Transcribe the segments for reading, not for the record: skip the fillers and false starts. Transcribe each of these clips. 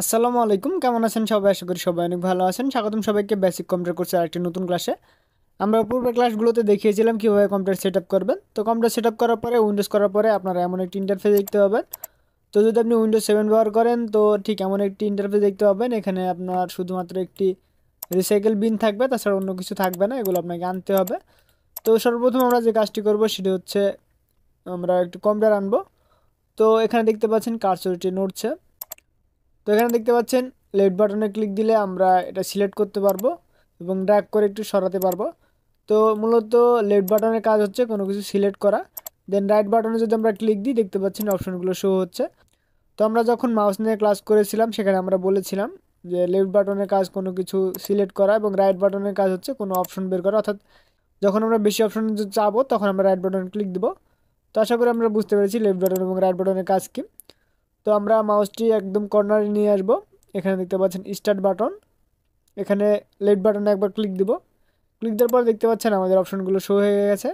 আসসালামু আলাইকুম, কেমন আছেন সবাই? আশা করি সবাই অনেক ভালো আছেন। স্বাগতম সবাইকে বেসিক কম্পিউটার কোর্সের আরেকটি নতুন ক্লাসে। আমরা পূর্বের ক্লাসগুলোতে দেখিয়েছিলাম কীভাবে কম্পিউটার সেট আপ করবেন। তো কম্পিউটার সেট আপ করার পরে উইন্ডোজ করার পরে আপনারা এমন একটি ইন্টারফেস দেখতে পাবেন। তো যদি আপনি উইন্ডোজ 7 ব্যবহার করেন তো ঠিক এমন একটি ইন্টারফেস দেখতে পাবেন। এখানে আপনার শুধুমাত্র একটি রিসাইকেল বিন থাকবে, তাছাড়া অন্য কিছু থাকবে না। এগুলো আপনাকে আনতে হবে। তো সর্বপ্রথম আমরা যে কাজটি করব সেটি হচ্ছে আমরা একটু কম্পিউটার আনবো। তো এখানে দেখতে পাচ্ছেন কার্সরটি নড়ছে। তো এখানে দেখতে পাচ্ছেন লেফট বাটনে ক্লিক দিলে আমরা এটা সিলেক্ট করতে পারবো এবং ড্র্যাগ করে একটু সরাতে পারবো। তো মূলত লেফট বাটনের কাজ হচ্ছে কোনো কিছু সিলেক্ট করা। দেন রাইট বাটনে যদি আমরা ক্লিক দিই দেখতে পাচ্ছেন অপশনগুলো শো হচ্ছে। তো আমরা যখন মাউস নিয়ে ক্লাস করেছিলাম সেখানে আমরা বলেছিলাম যে লেফট বাটনের কাজ কোনো কিছু সিলেক্ট করা এবং রাইট বাটনের কাজ হচ্ছে কোনো অপশন বের করা। অর্থাৎ যখন আমরা বেশি অপশন চাবো তখন আমরা রাইট বাটনে ক্লিক দেবো। তো আশা করি আমরা বুঝতে পেরেছি লেফট বাটন এবং রাইট বাটনের কাজ কি। তো আমরা মাউসটি একদম কর্নারে নিয়ে আসব। এখানে দেখতে পাচ্ছেন স্টার্ট বাটন, এখানে লেফট বাটনে একবার ক্লিক দিব। ক্লিক দেওয়ার পর দেখতে পাচ্ছেন আমাদের অপশনগুলো শো হয়ে গেছে।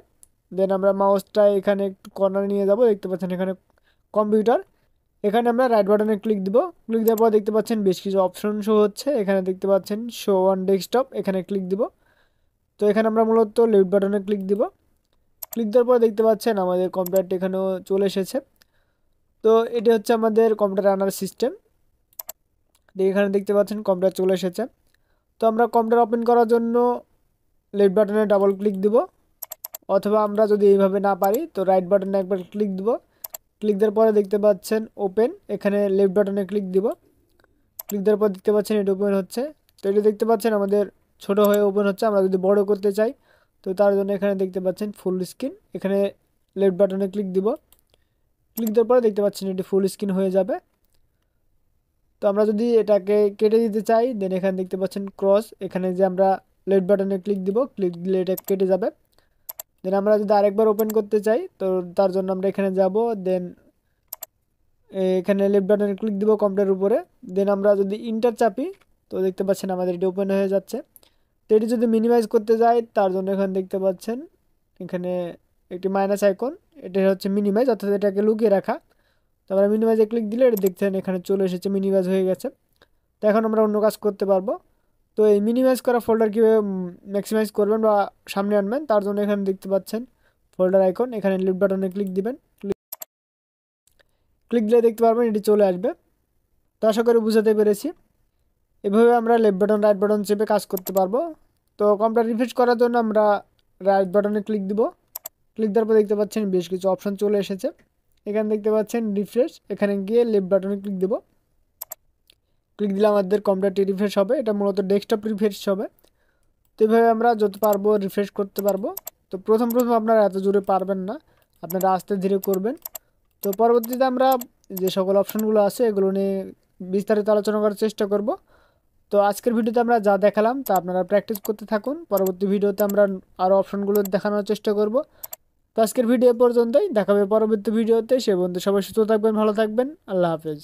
দেন আমরা মাউসটা এখানে একটু কর্নারে নিয়ে যাব, দেখতে পাচ্ছেন এখানে কম্পিউটার। এখানে আমরা রাইট বাটনে ক্লিক দিব। ক্লিক দেওয়ার পর দেখতে পাচ্ছেন বেশ কিছু অপশন শো হচ্ছে। এখানে দেখতে পাচ্ছেন শো অন ডেস্কটপ, এখানে ক্লিক দিব। তো এখানে আমরা মূলত লেফট বাটনে ক্লিক দিব। ক্লিক দেওয়ার পর দেখতে পাচ্ছেন আমাদের কম্পিউটারটি এখানেও চলে এসেছে। তো এটি হচ্ছে আমাদের কম্পিউটার আনার সিস্টেম। এখানে দেখতে পাচ্ছেন কম্পিউটার চলে এসেছে। তো আমরা কম্পিউটার ওপেন করার জন্য লেফট বাটনে ডাবল ক্লিক দিব, অথবা আমরা যদি এইভাবে না পারি তো রাইট বাটনে একবার ক্লিক দিব। ক্লিক দেওয়ার পরে দেখতে পাচ্ছেন ওপেন, এখানে লেফট বাটনে ক্লিক দিব। ক্লিক দেওয়ার পর দেখতে পাচ্ছেন এটি ওপেন হচ্ছে। তো এটি দেখতে পাচ্ছেন আমাদের ছোট হয়ে ওপেন হচ্ছে। আমরা যদি বড় করতে চাই তো তার জন্য এখানে দেখতে পাচ্ছেন ফুল স্ক্রিন, এখানে লেফট বাটনে ক্লিক দিব। ক্লিক দেওয়ার পরে দেখতে পাচ্ছেন এটি ফুল স্ক্রিন হয়ে যাবে। তো আমরা যদি এটাকে কেটে দিতে চাই দেন এখানে দেখতে পাচ্ছেন ক্রস, এখানে যে আমরা লেফট বাটনে ক্লিক দিব, ক্লিক দিলে এটা কেটে যাবে। দেন আমরা যদি আরেকবার ওপেন করতে চাই তো তার জন্য আমরা এখানে যাব। দেন এখানে লেফট বাটনে ক্লিক দিব কম্পিউটারের উপরে। দেন আমরা যদি ইন্টার চাপি তো দেখতে পাচ্ছেন আমাদের এটি ওপেন হয়ে যাচ্ছে। তো এটি যদি মিনিমাইজ করতে যাই তার জন্য এখানে দেখতে পাচ্ছেন এখানে একটি মাইনাস আইকন, এটা হচ্ছে মিনিমাইজ, অর্থাৎ এটাকে লুকিয়ে রাখা। তো আমরা মিনিমাইজে ক্লিক দিলে এটা দেখছেন এখানে চলে এসেছে, মিনিমাইজ হয়ে গেছে। তো এখন আমরা অন্য কাজ করতে পারবো। তো এই মিনিমাইজ করা ফোল্ডার কীভাবে ম্যাক্সিমাইজ করবেন বা সামনে আনবেন তার জন্য এখানে দেখতে পাচ্ছেন ফোল্ডার আইকন, এখানে লেফট বাটনে ক্লিক দিবেন। ক্লিক দিলে দেখতে পারবেন এটি চলে আসবে। তো আশা করি বুঝাতে পেরেছি। এভাবে আমরা লেফট বাটন রাইট বাটন চেপে কাজ করতে পারবো। তো কম্পিউটার রিফ্রেশ করার জন্য আমরা রাইট বাটনে ক্লিক দিব। ক্লিক দেওয়ার পর দেখতে পাচ্ছেন বেশ কিছু অপশন চলে এসেছে। এখানে দেখতে পাচ্ছেন রিফ্রেশ, এখানে গিয়ে লেফট বাটনে ক্লিক দেব। ক্লিক দিলে আমাদের কম্পিউটারটি রিফ্রেশ হবে। এটা মূলত ডেস্কটপ রিফ্রেশ হবে। তো এইভাবে আমরা যত পারবো রিফ্রেশ করতে পারবো। তো প্রথম প্রথম আপনারা এত জোরে পারবেন না, আপনারা আস্তে ধীরে করবেন। তো পরবর্তীতে আমরা যে সকল অপশনগুলো আছে এগুলো নিয়ে বিস্তারিত আলোচনা করার চেষ্টা করব। তো আজকের ভিডিওতে আমরা যা দেখালাম তা আপনারা প্র্যাকটিস করতে থাকুন। পরবর্তী ভিডিওতে আমরা আরও অপশনগুলো দেখানোর চেষ্টা করব। তো আজকের ভিডিও পর্যন্তই, দেখা হবে পরবর্তী ভিডিওতে। সে পর্যন্ত সবাই সুস্থ থাকবেন, ভালো থাকবেন। আল্লাহ হাফেজ।